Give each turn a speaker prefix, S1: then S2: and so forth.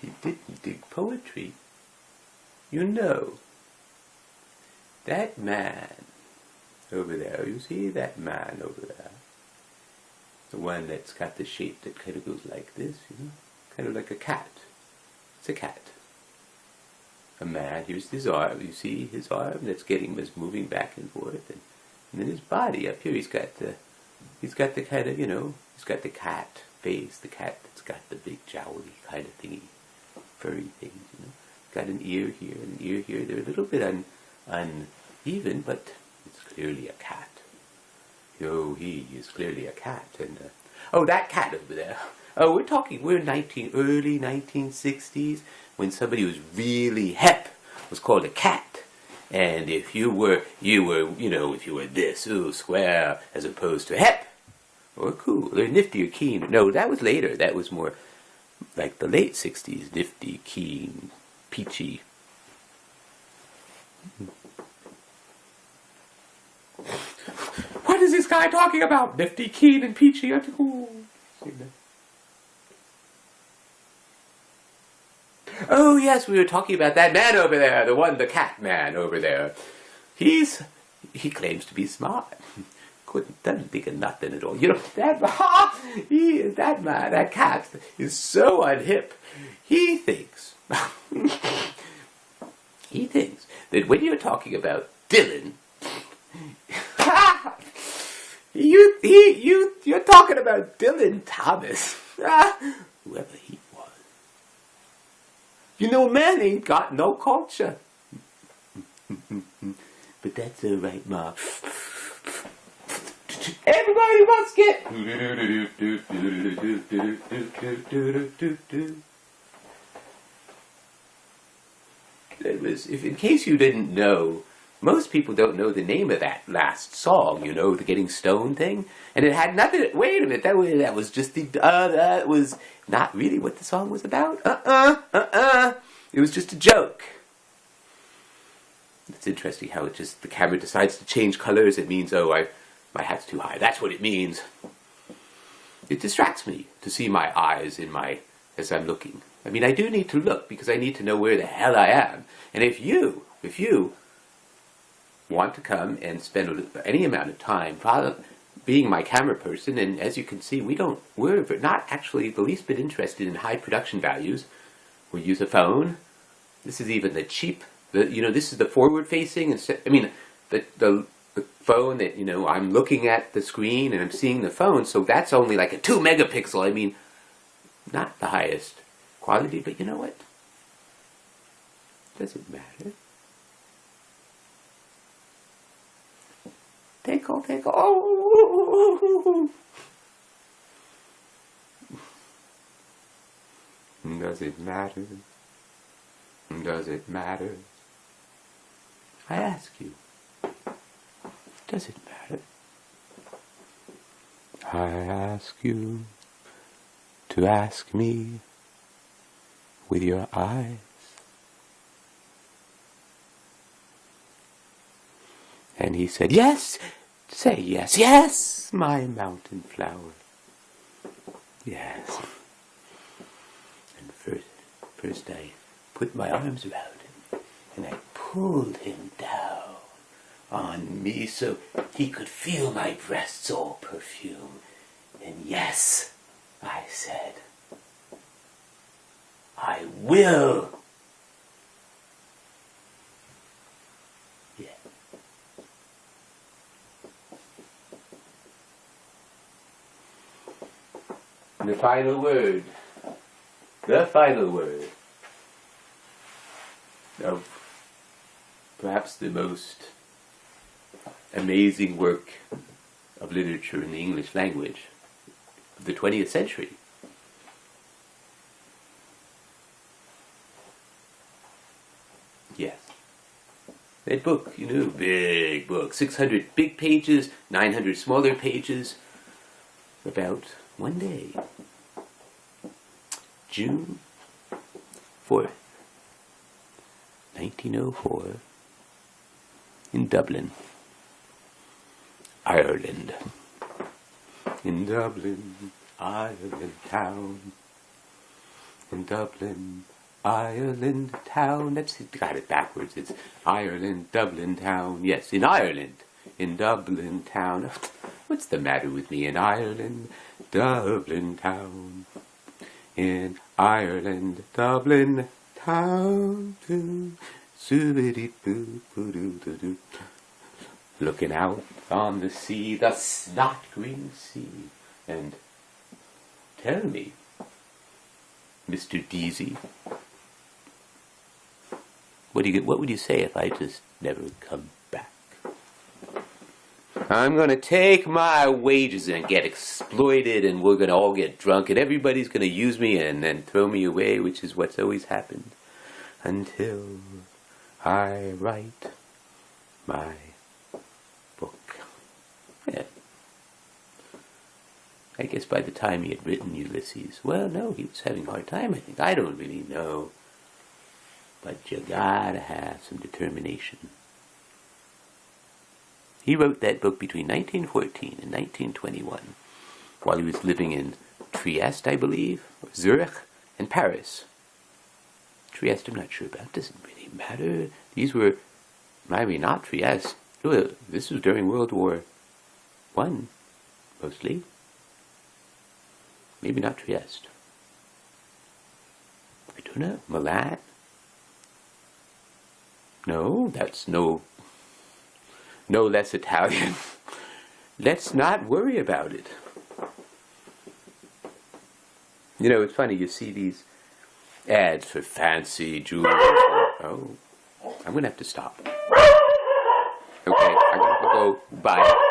S1: he didn't dig poetry. You know, that man over there, you see that man over there? The one that's got the shape that kind of goes like this, you know? Kind of like a cat. It's a cat. A man, here's his arm, you see his arm that's moving back and forth, and then his body up here, he's got the kind of, you know, he's got the cat face, the cat that's got the big jowly kind of thingy, furry things, you know. Got an ear here and an ear here. They're a little bit uneven, but it's clearly a cat. Oh, he is clearly a cat. And oh, that cat over there. Oh, we're early 1960s, when somebody was really hip, was called a cat. And if you were, you know, if you were this, square, as opposed to hip, or cool, or nifty, or keen. No, that was later. That was more like the late 60s, nifty, keen, peachy. What is this guy talking about? Nifty, keen, and peachy. Oh yes, we were talking about that man over there, the cat man over there. He claims to be smart. Doesn't think of nothing at all. You know, that man, that cat is so unhip. He thinks that when you're talking about Dylan, you're talking about Dylan Thomas, whoever he was. You know, man ain't got no culture. But that's all right, Ma. Everybody must get. It was, in case you didn't know, most people don't know the name of that last song, you know, the Getting Stoned thing. And it had nothing, wait a minute, that was just that was not really what the song was about. It was just a joke. It's interesting how the camera decides to change colors. It means, oh, my hat's too high. That's what it means. It distracts me to see my eyes as I'm looking. I mean, I do need to look because I need to know where the hell I am. And if you want to come and spend any amount of time being my camera person, and as you can see, we're not actually the least bit interested in high production values. We use a phone. This is even the cheap, this is the forward facing. The phone that, I'm looking at the screen and I'm seeing the phone, so that's only like a 2 megapixel. I mean, not the highest quality, but you know what? Doesn't matter. Tickle. Oh! Does it matter? Does it matter? I ask you. Does it matter? I ask you to ask me with your eyes. And he said, yes, say yes, yes, my mountain flower. Yes. And first I put my arms around him, and I pulled him down on me so he could feel my breasts all perfume. And yes, I said, I will. Yeah. And the final word of perhaps the most amazing work of literature in the English language of the 20th century. Yes. That book, big book, 600 big pages, 900 smaller pages, about one day, June 4th, 1904, in Dublin, Ireland. In Dublin, Ireland town, in Dublin, Ireland town. That's got it backwards. It's Ireland, Dublin town. Yes, in Ireland, in Dublin town. What's the matter with me? In Ireland, Dublin town. In Ireland, Dublin town. Looking out on the sea, the snot green sea, and tell me, Mr. Deasy, what would you say if I just never come back? I'm gonna take my wages and get exploited, and we're gonna all get drunk, and everybody's gonna use me and then throw me away, which is what's always happened, until I write my book. Yeah. I guess by the time he had written Ulysses, well, no, he was having a hard time, I think. I don't really know. But you gotta have some determination. He wrote that book between 1914 and 1921, while he was living in Trieste, I believe, or Zurich, and Paris. Trieste, I'm not sure about. Doesn't really matter. These were, maybe not Trieste. This was during World War I, mostly. Maybe not Trieste. I don't know. Milan? No, that's no less Italian. Let's not worry about it. You know, it's funny, you see these ads for fancy jewelry. Oh, I'm going to have to stop. Okay, I got to go. Bye.